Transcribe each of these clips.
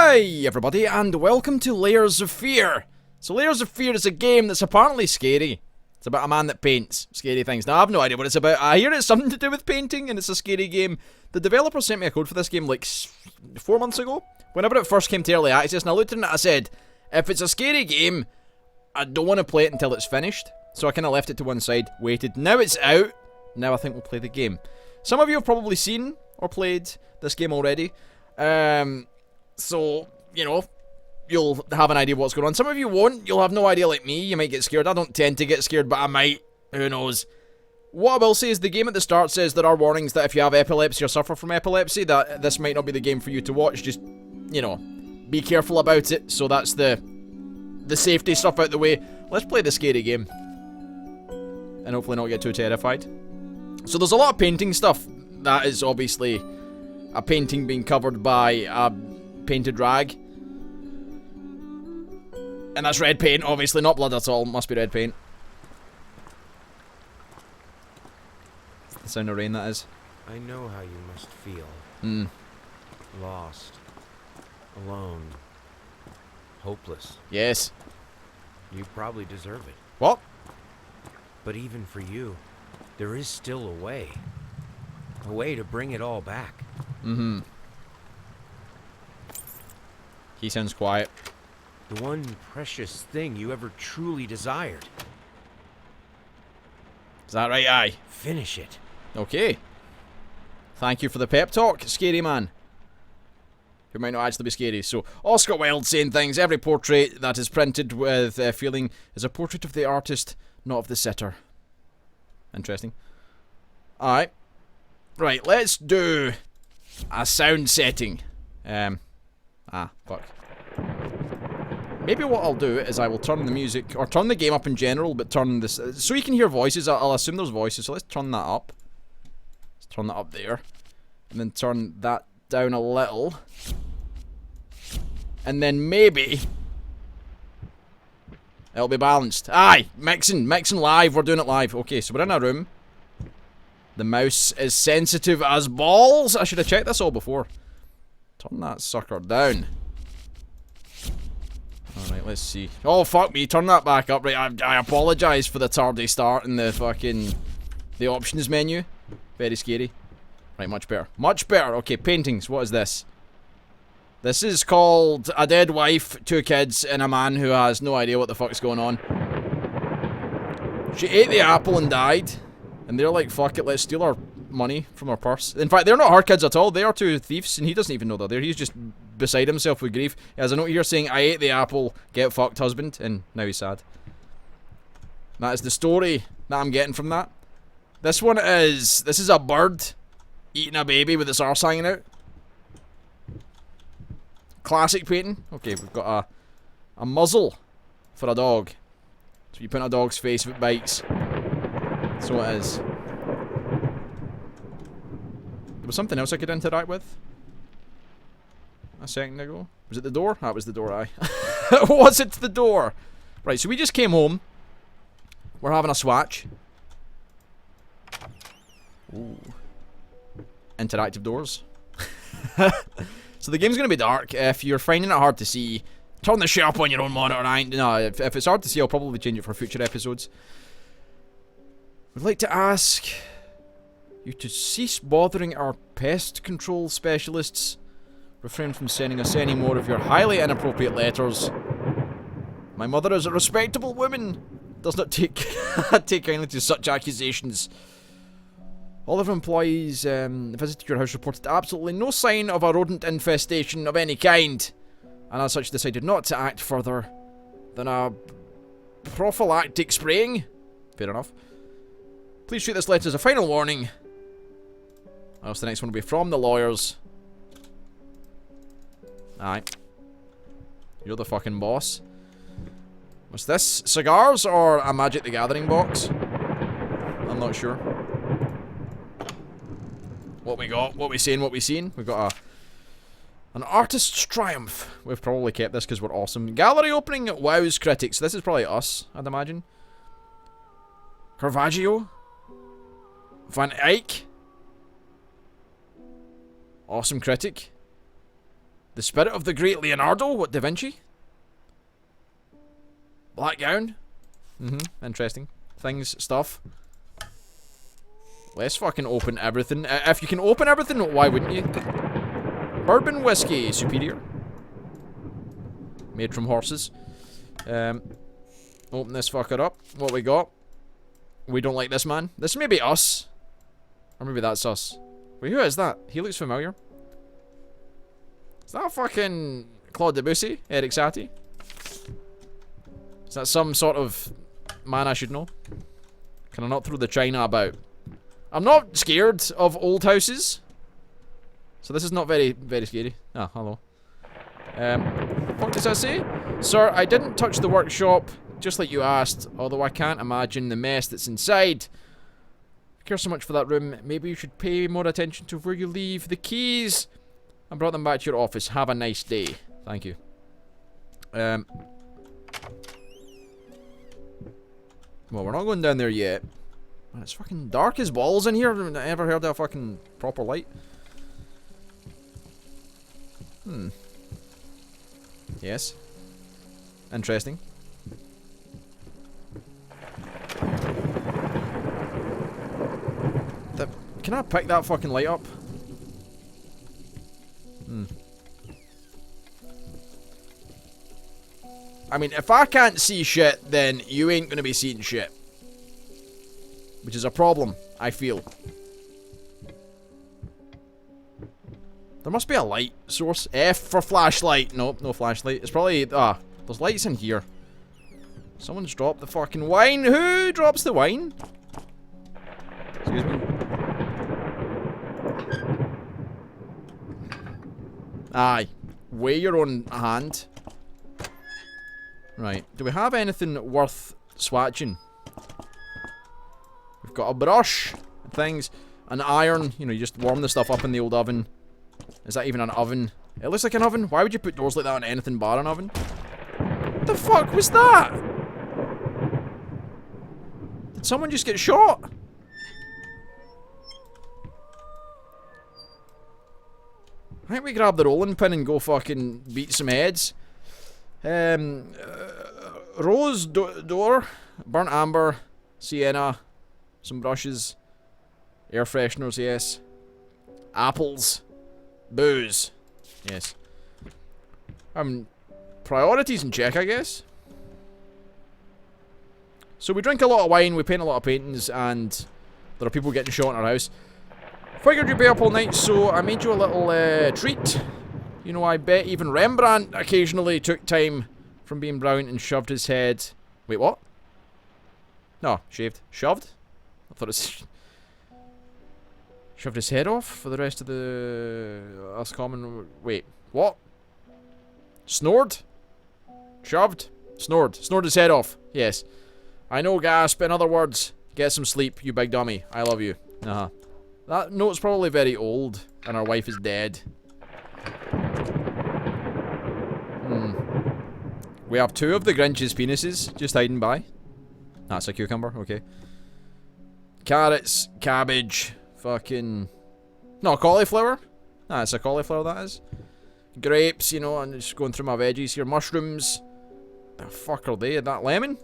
Hi everybody and welcome to Layers of Fear. So Layers of Fear is a game that's apparently scary. It's about a man that paints scary things. Now I have no idea what it's about. I hear it's something to do with painting and it's a scary game. The developer sent me a code for this game like 4 months ago. Whenever it first came to early access, and I looked at it and I said, if it's a scary game, I don't want to play it until it's finished. So I kind of left it to one side, waited. Now it's out. Now I think we'll play the game. Some of you have probably seen or played this game already. So, you know, you'll have an idea of what's going on. Some of you won't. You'll have no idea like me. You might get scared. I don't tend to get scared, but I might. Who knows? What I will say is the game at the start says there are warnings that if you have epilepsy or suffer from epilepsy, that this might not be the game for you to watch. Just, you know, be careful about it. So that's the safety stuff out the way. Let's play the scary game. And hopefully not get too terrified. So there's a lot of painting stuff. That is obviously a painting being covered by a painted rag. And that's red paint, obviously, not blood at all. Must be red paint. The sound of rain, that is. I know how you must feel. Lost. Alone. Hopeless. Yes. You probably deserve it. What? But even for you, there is still a way. A way to bring it all back. He sounds quiet. The one precious thing you ever truly desired. Is that right? Aye. Finish it. Okay. Thank you for the pep talk, scary man. Who might not actually be scary. So, Oscar Wilde saying things. Every portrait that is printed with feeling is a portrait of the artist, not of the sitter. Interesting. Alright. Right, let's do a sound setting. Fuck. Maybe what I'll do is I will turn the music, or turn the game up in general, but turn this, so you can hear voices. I'll assume there's voices, so let's turn that up. Let's turn that up there. And then turn that down a little. And then maybe it'll be balanced. Aye, mixing live, we're doing it live. Okay, so we're in a room. The mouse is sensitive as balls. I should have checked this all before. Turn that sucker down. Alright, let's see. Oh, fuck me. Turn that back up. Right, I apologise for the tardy start in the fucking... the options menu. Very scary. Right, much better. Much better. Okay, paintings. What is this? This is called A Dead Wife, 2 Kids, and a Man Who Has No Idea What the Fuck's Going On. She ate the apple and died. And they're like, fuck it, let's steal our money from our purse. In fact, they're not her kids at all. They are 2 thieves, and he doesn't even know they're there. He's just beside himself with grief. He has a note here saying, I ate the apple, get fucked, husband. And now he's sad. That is the story that I'm getting from that. This one is... this is a bird eating a baby with its arse hanging out. Classic painting. Okay, we've got a muzzle for a dog. So you put in a dog's face if it bites. So it is. There was something else I could interact with a second ago. Was it the door? That was the door, aye. Was it the door? Right, so we just came home. We're having a swatch. Ooh. Interactive doors. So the game's going to be dark. If you're finding it hard to see, turn the shit up on your own monitor. No, if it's hard to see, I'll probably change it for future episodes. We'd like to ask you to cease bothering our pest control specialists. Refrain from sending us any more of your highly inappropriate letters. My mother is a respectable woman. Does not take kindly to such accusations. All of our employees visited your house reported absolutely no sign of a rodent infestation of any kind. And as such decided not to act further than a prophylactic spraying. Fair enough. Please treat this letter as a final warning. Or else the next one will be from the lawyers. Aye. You're the fucking boss. What's this? Cigars or a Magic the Gathering box? I'm not sure. What we got? What we seeing? What we seen? We've got an artist's triumph. We've probably kept this because we're awesome. Gallery opening wows critics. This is probably us, I'd imagine. Caravaggio. Van Eyck. Awesome critic. The spirit of the great Leonardo? What, Da Vinci? Black gown? Interesting. Things, stuff. Let's fucking open everything. If you can open everything, why wouldn't you? Bourbon whiskey, superior. Made from horses. Open this fucker up. What we got? We don't like this man. This may be us. Or maybe that's us. Wait, who is that? He looks familiar. Is that fucking Claude Debussy? Eric Satie? Is that some sort of man I should know? Can I not throw the china about? I'm not scared of old houses. So this is not very, very scary. Ah, hello. What does that say? Sir, I didn't touch the workshop, just like you asked, although I can't imagine the mess that's inside. I care so much for that room, maybe you should pay more attention to where you leave the keys. I brought them back to your office. Have a nice day. Thank you. Well, we're not going down there yet. Man, it's fucking dark as balls in here. I've never heard of a fucking proper light. Yes. Interesting. Can I pick that fucking light up? I mean, if I can't see shit, then you ain't gonna be seeing shit. Which is a problem, I feel. There must be a light source. F for flashlight. Nope, no flashlight. It's probably... there's lights in here. Someone's dropped the fucking wine. Who drops the wine? Excuse me. Aye. Weigh your own hand. Right. Do we have anything worth swatching? We've got a brush. Things. An iron. You know, you just warm the stuff up in the old oven. Is that even an oven? It looks like an oven. Why would you put doors like that on anything but an oven? What the fuck was that? Did someone just get shot? I think we grab the rolling pin and go fucking beat some heads. Rose door, burnt amber, sienna, some brushes, air fresheners, yes. Apples, booze, yes. Priorities in check, I guess. So we drink a lot of wine, we paint a lot of paintings, and there are people getting shot in our house. Figured you'd be up all night, so I made you a little treat. You know, I bet even Rembrandt occasionally took time from being brown and shoved his head... Wait, what? No, shaved. Shoved? I thought it's... Shoved his head off for the rest of the... That's common... Wait, what? Snored? Shoved? Snored. Snored his head off. Yes. I know, gasp. In other words, get some sleep, you big dummy. I love you. Uh-huh. That note's probably very old, and our wife is dead. We have 2 of the Grinch's penises just hiding by. That's a cucumber, okay. Carrots, cabbage, fucking... No, cauliflower? Nah, it's a cauliflower, that is. Grapes, you know, I'm just going through my veggies here. Mushrooms. The fuck are they? Is that lemon?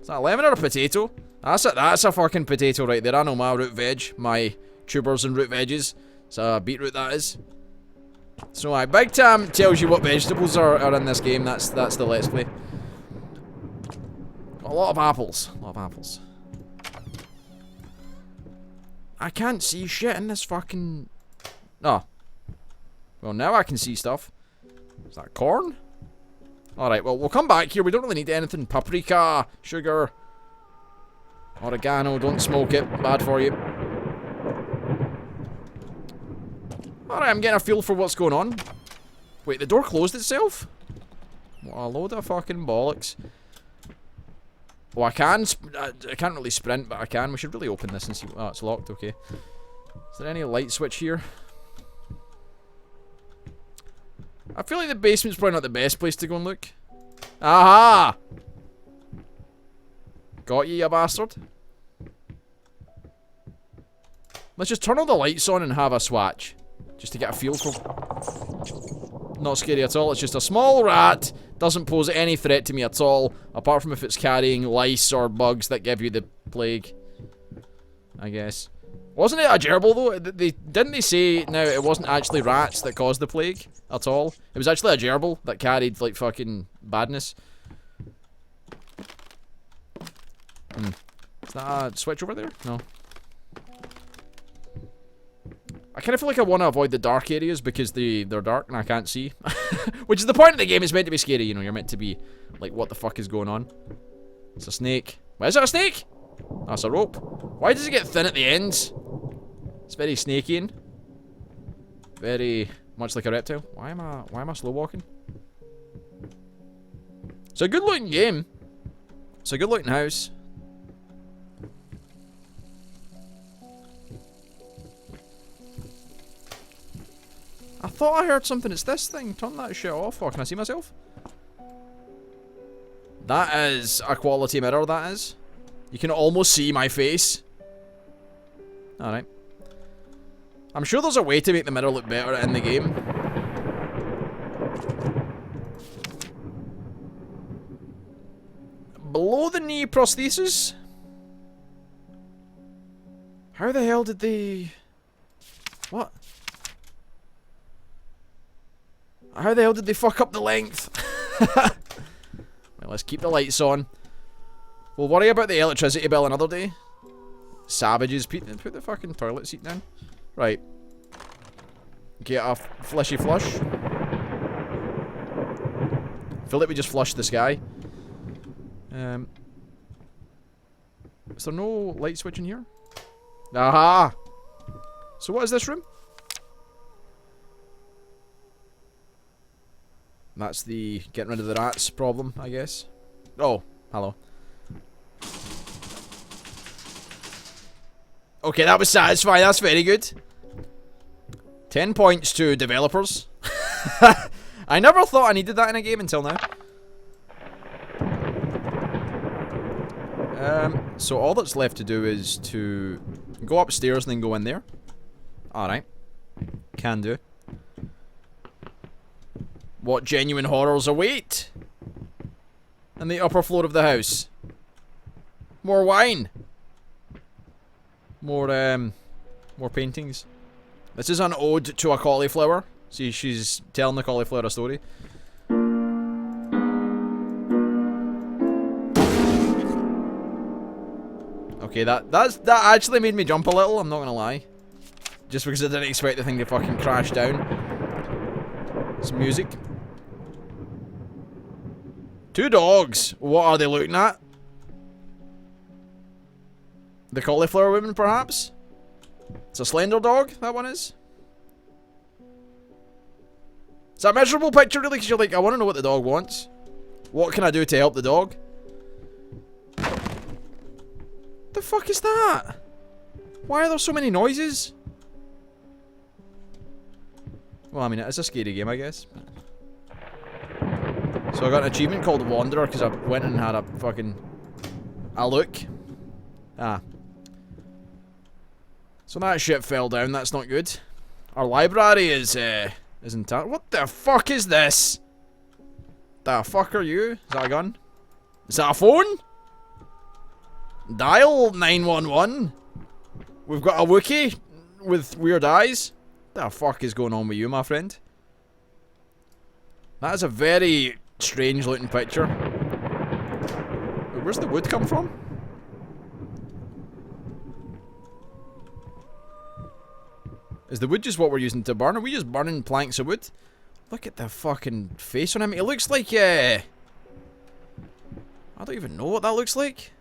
Is that a lemon or a potato? That's a fucking potato right there. I know my root veg. My tubers and root veggies. It's a beetroot, that is. So, Big Tam tells you what vegetables are in this game. That's the Let's Play. A lot of apples. A lot of apples. I can't see shit in this fucking... Oh. Well, now I can see stuff. Is that corn? Alright, well, we'll come back here. We don't really need anything. Paprika, sugar, oregano. Don't smoke it. Bad for you. Alright, I'm getting a feel for what's going on. Wait, the door closed itself? What a load of fucking bollocks. Oh, I can't really sprint, but I can. We should really open this and see. Oh, it's locked, okay. Is there any light switch here? I feel like the basement's probably not the best place to go and look. Aha! Got you bastard. Let's just turn all the lights on and have a swatch. Just to get a feel for... Not scary at all. It's just a small rat. Doesn't pose any threat to me at all. Apart from if it's carrying lice or bugs that give you the plague. I guess. Wasn't it a gerbil though? Didn't they say now it wasn't actually rats that caused the plague at all? It was actually a gerbil that carried like fucking badness. Is that a switch over there? No. I kind of feel like I want to avoid the dark areas because they're dark and I can't see. Which is the point of the game. It's meant to be scary, you know. You're meant to be like, what the fuck is going on? It's a snake. Why is it a snake? That's a rope. Why does it get thin at the ends? It's very snaky. Very much like a reptile. Why am I slow walking? It's a good looking game. It's a good looking house. I thought I heard something. It's this thing. Turn that shit off. Or can I see myself? That is a quality mirror, that is. You can almost see my face. Alright. I'm sure there's a way to make the mirror look better in the game. Below the knee prosthesis? How the hell did they... What? How the hell did they fuck up the length? Well, let's keep the lights on. We'll worry about the electricity bill another day. Savages. Put the fucking toilet seat down. Right. Get a fleshy flush. Feel like we just flushed this guy. Is there no light switch in here? Aha! So what is this room? That's the getting rid of the rats problem, I guess. Oh, hello. Okay, that was satisfying. That's very good. 10 points to developers. I never thought I needed that in a game until now. So all that's left to do is to go upstairs and then go in there. Alright. Can do. What genuine horrors await in the upper floor of the house? More wine. More paintings. This is an ode to a cauliflower. See, she's telling the cauliflower a story. Okay, that actually made me jump a little, I'm not gonna lie. Just because I didn't expect the thing to fucking crash down. Some music. 2 dogs. What are they looking at? The cauliflower woman, perhaps? It's a slender dog, that one is. It's a miserable picture, really, because you're like, I want to know what the dog wants. What can I do to help the dog? The fuck is that? Why are there so many noises? Well, I mean, it is a scary game, I guess. So I got an achievement called Wanderer because I went and had a fucking... a look. Ah. So that shit fell down, that's not good. Our library is intact. What the fuck is this? The fuck are you? Is that a gun? Is that a phone? Dial 911. We've got a Wookiee with weird eyes. What the fuck is going on with you, my friend? That is a very strange looking picture. Wait, where's the wood come from? Is the wood just what we're using to burn? Are we just burning planks of wood? Look at the fucking face on him. It looks like, I don't even know what that looks like.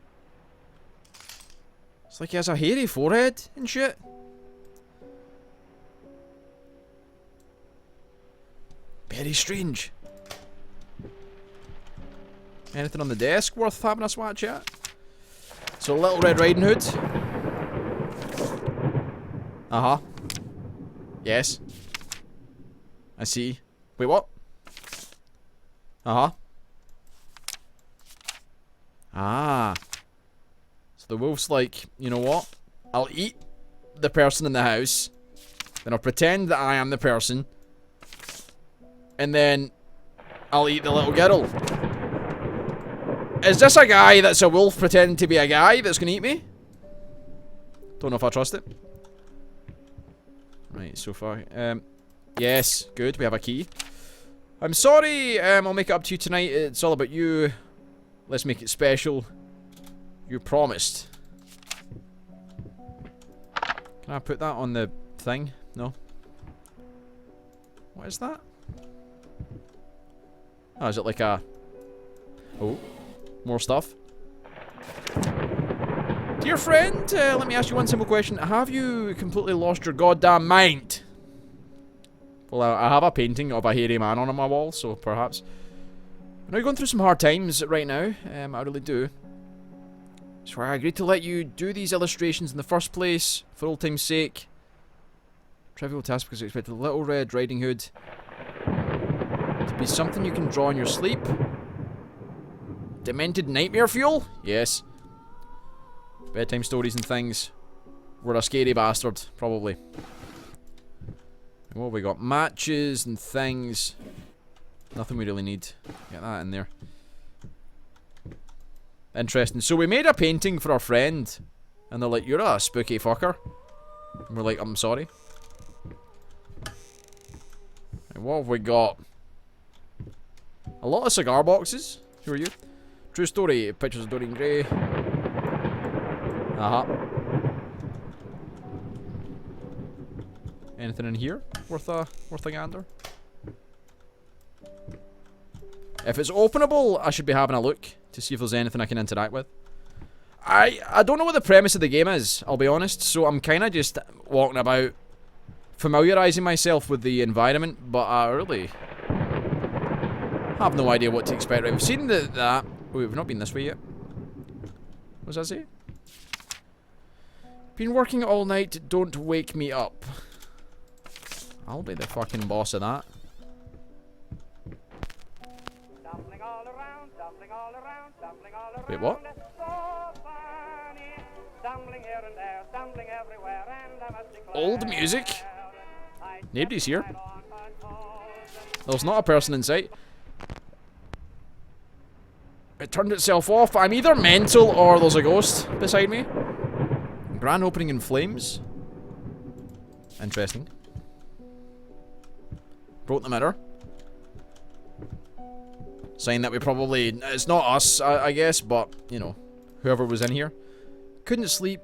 It's like he has a hairy forehead and shit. Very strange. Anything on the desk worth having a swatch at? So, Little Red Riding Hood. Uh-huh. Yes. I see. Wait, what? Uh-huh. Ah. So the wolf's like, you know what? I'll eat the person in the house. Then I'll pretend that I am the person. And then I'll eat the little girl. Is this a guy that's a wolf pretending to be a guy that's gonna eat me? Don't know if I trust it. Right, so far. Yes, good, we have a key. I'm sorry, I'll make it up to you tonight. It's all about you. Let's make it special. You promised. Can I put that on the thing? No. What is that? Oh, is it like a... Oh. More stuff. Dear friend, let me ask you one simple question. Have you completely lost your goddamn mind? Well, I have a painting of a hairy man on my wall, so perhaps. I know you're going through some hard times right now. I really do. So I agreed to let you do these illustrations in the first place, for old time's sake. Trivial task because I expected a Little Red Riding Hood to be something you can draw in your sleep. Demented nightmare fuel? Yes. Bedtime stories and things. We're a scary bastard, probably. And what have we got? Matches and things. Nothing we really need. Get that in there. Interesting. So we made a painting for our friend. And they're like, you're a spooky fucker. And we're like, I'm sorry. And what have we got? A lot of cigar boxes. Who are you? True story. Pictures of Dorian Gray. Anything in here worth a gander? If it's openable, I should be having a look to see if there's anything I can interact with. I don't know what the premise of the game is, I'll be honest, so I'm kind of just walking about familiarizing myself with the environment, but I really have no idea what to expect. Right, we've seen that. Oh, we've not been this way yet. What does that say? Been working all night, don't wake me up. I'll be the fucking boss of that. Wait, what? Old music? Nobody's here. There's not a person in sight. It turned itself off. I'm either mental or there's a ghost beside me. Grand opening in flames. Interesting. Broke the mirror. Saying that we probably... It's not us, I guess, but, you know, whoever was in here. Couldn't sleep.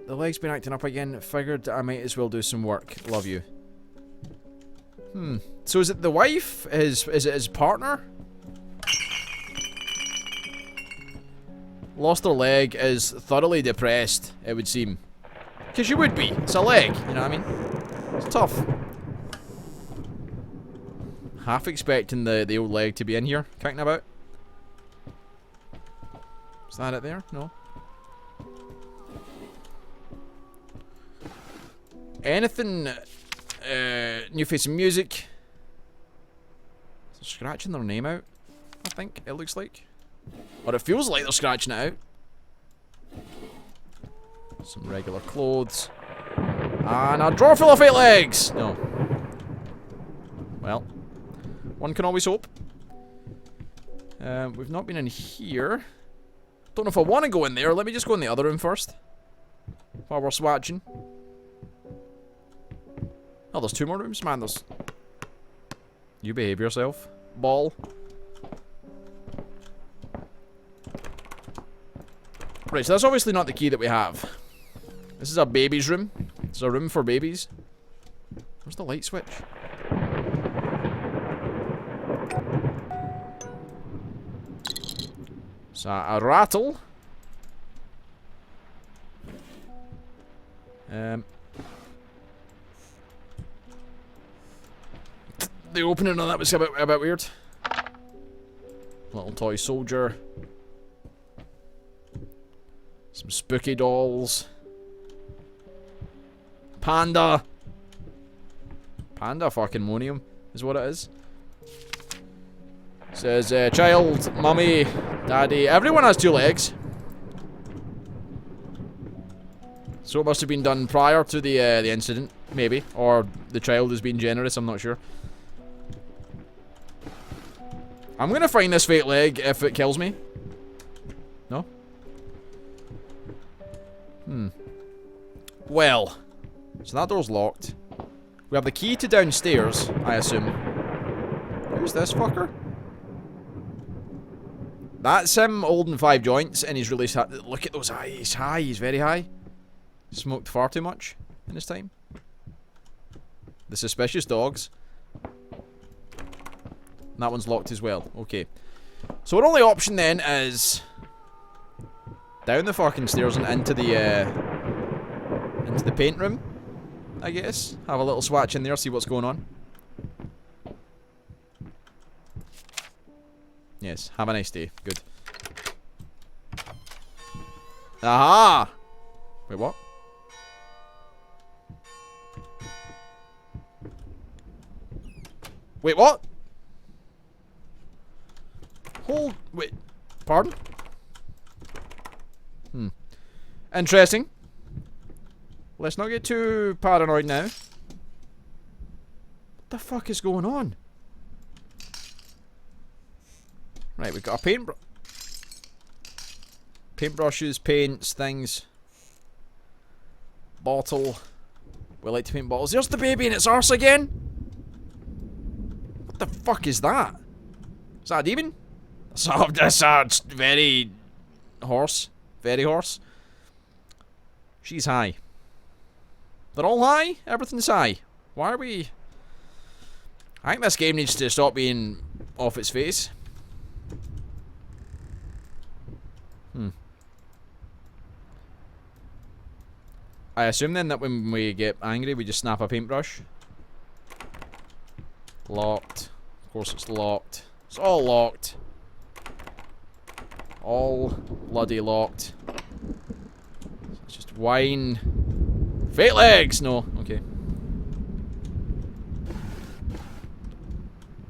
The leg's been acting up again. Figured I might as well do some work. Love you. So is it the wife? Is it his partner? Lost her leg, is thoroughly depressed, it would seem. Because you would be. It's a leg, you know what I mean? It's tough. Half expecting the old leg to be in here, kicking about. Is that it there? No. Anything, new face and music. They're scratching their name out, I think, it looks like. Or it feels like they're scratching it out. Some regular clothes. And a drawer full of fake legs! No. Well. One can always hope. We've not been in here. Don't know if I want to go in there. Let me just go in the other room first. While we're swatching. Oh, there's 2 more rooms? Man, there's... You behave yourself. Ball. Right, so that's obviously not the key that we have. This is a baby's room. It's a room for babies. Where's the light switch? So, a rattle. The opening on that was a bit weird. Little toy soldier. Some spooky dolls. Panda. Panda fucking monium is what it is. Says, child, mummy, daddy. Everyone has 2 legs. So it must have been done prior to the incident, maybe. Or the child has been generous, I'm not sure. I'm gonna find this fake leg if it kills me. No? Well. So that door's locked. We have the key to downstairs, I assume. Who's this fucker? That's him holding 5 joints and he's really sad. Look at those eyes. He's high. He's very high. Smoked far too much in his time. The suspicious dogs. That one's locked as well. Okay. So our only option then is down the fucking stairs and into the paint room, I guess. Have a little swatch in there, see what's going on. Yes, have a nice day. Good. Aha! Wait, what? Wait, what? Wait. Pardon? Interesting. Let's not get too paranoid now. What the fuck is going on? Right, we've got a paintbrushes, paints, things. Bottle. We like to paint bottles. There's the baby in its arse again. What the fuck is that? Is that a demon? That's a very horse. Very horse. She's high. They're all high? Everything's high. Why are we... I think this game needs to stop being off its face. I assume then that when we get angry we just snap a paintbrush. Locked. Of course it's locked. It's all locked. All bloody locked. Let's just whine. Fake legs! No, okay.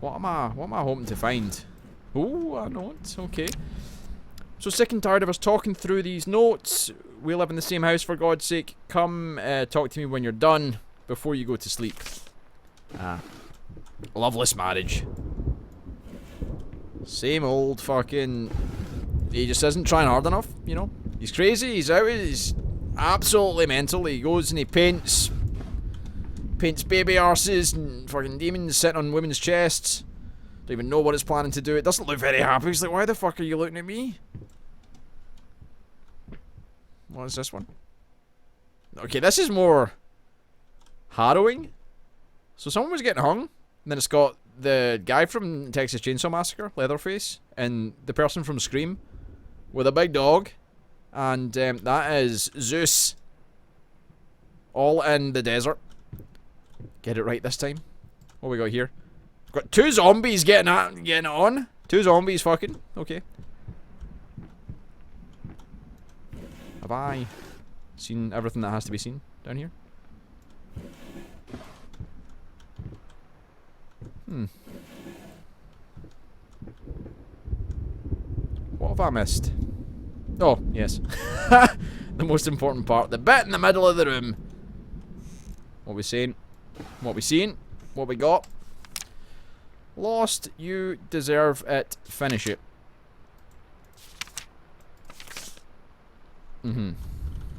What am I hoping to find? Oh, a note, okay. So sick and tired of us talking through these notes. We live in the same house, for God's sake. Come, talk to me when you're done, before you go to sleep. Ah. Loveless marriage. Same old fucking... He just isn't trying hard enough, you know? He's crazy, he's out, he's absolutely mental. He goes and he paints baby arses and fucking demons sitting on women's chests. Don't even know what it's planning to do. It doesn't look very happy. He's like, why the fuck are you looking at me? What is this one? Okay, this is more harrowing. So someone was getting hung, and then it's got the guy from Texas Chainsaw Massacre, Leatherface, and the person from Scream with a big dog, and that is Zeus. All in the desert. Get it right this time. What we got here? We've got 2 zombies getting it on. 2 zombies fucking. Okay. Have I seen everything that has to be seen down here? What have I missed? Oh, yes. The most important part. The bit in the middle of the room. What we saying? What we seeing? What we got? Lost. You deserve it. Finish it.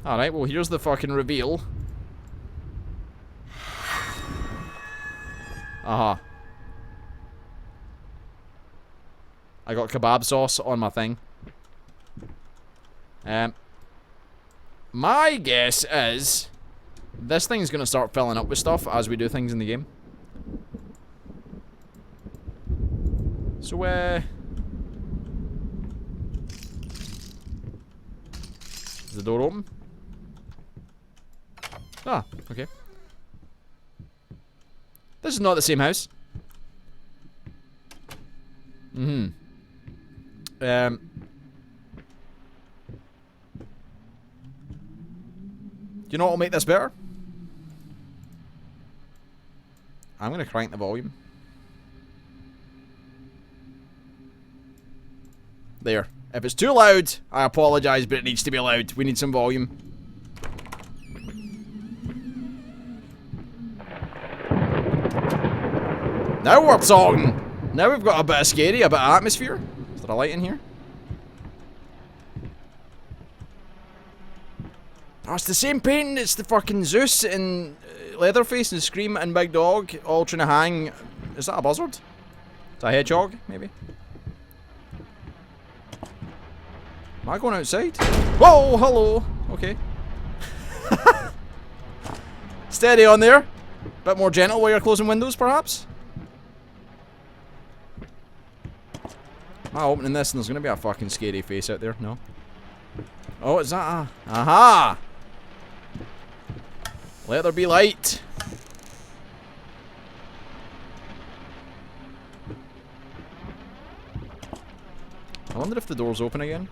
Alright, well here's the fucking reveal. Aha. I got kebab sauce on my thing. My guess is this thing's gonna start filling up with stuff as we do things in the game. So, is the door open? Ah, okay. This is not the same house. Do you know what will make this better? I'm gonna crank the volume. There. If it's too loud, I apologize, but it needs to be loud. We need some volume. Now we're talking! Now we've got a bit of scary, a bit of atmosphere. Is there a light in here? Oh, it's the same painting. It's the fucking Zeus and Leatherface and Scream and Big Dog all trying to hang. Is that a buzzard? Is that a hedgehog, maybe? Am I going outside? Whoa, hello. Okay. Steady on there. Bit more gentle while you're closing windows, perhaps? Am I opening this and there's gonna be a fucking scary face out there? No. Oh, is that a... Aha! Let there be light. I wonder if the door's open again.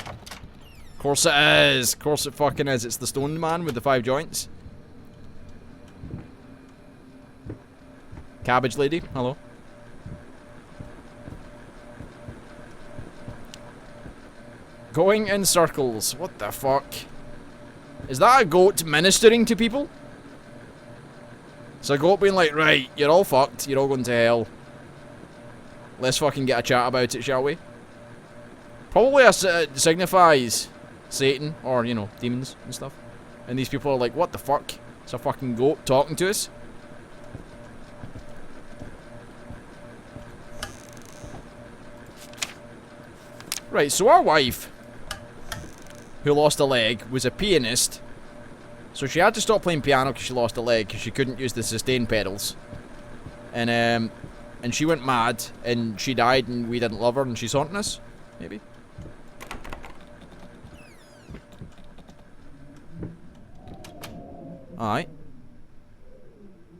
Of course it is. Of course it fucking is. It's the stone man with the 5 joints. Cabbage lady. Hello. Going in circles. What the fuck? Is that a goat ministering to people? It's a goat being like, right, you're all fucked. You're all going to hell. Let's fucking get a chat about it, shall we? Probably signifies Satan or, you know, demons and stuff. And these people are like, what the fuck? It's a fucking goat talking to us. Right, so our wife, who lost a leg, was a pianist. So she had to stop playing piano because she lost a leg because she couldn't use the sustain pedals. And she went mad and she died and we didn't love her and she's haunting us. Maybe. Alright.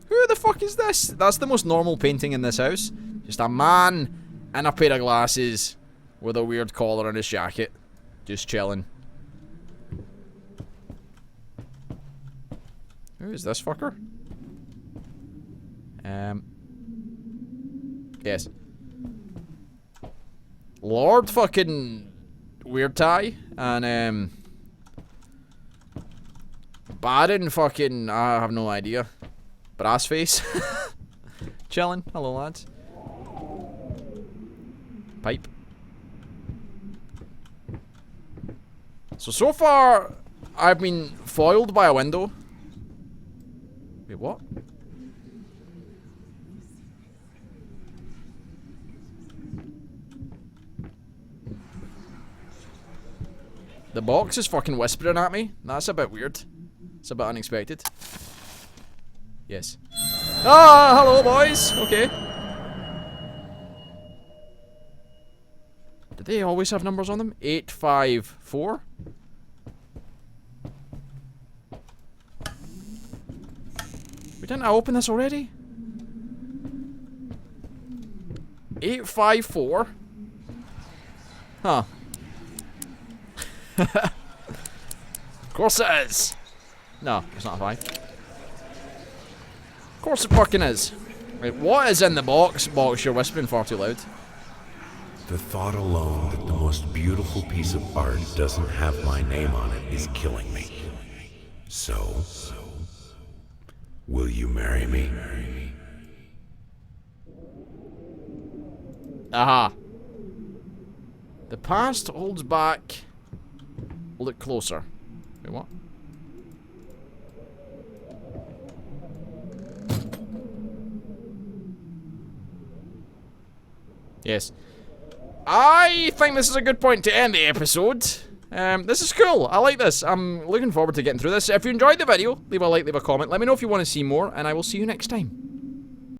Who the fuck is this? That's the most normal painting in this house. Just a man in a pair of glasses with a weird collar on his jacket. Just chilling. Who is this fucker? Yes. Lord fucking Weird Tie and Baron fucking I have no idea. Brass face. Chilling. Hello lads. Pipe. So far I've been foiled by a window. Wait, what? The box is fucking whispering at me. That's a bit weird. It's a bit unexpected. Yes. Ah, hello boys. Okay. Did they always have numbers on them? 854? Didn't I open this already? 854? Huh. Of course it is. No, it's not a 5. Of course it fucking is. Right, what is in the box? Box, you're whispering far too loud. The thought alone that the most beautiful piece of art doesn't have my name on it is killing me. So, will you marry me? Aha. The past holds back. Look closer. Wait, what? Yes. I think this is a good point to end the episode. This is cool. I like this. I'm looking forward to getting through this. If you enjoyed the video, leave a like, leave a comment. Let me know if you want to see more, and I will see you next time.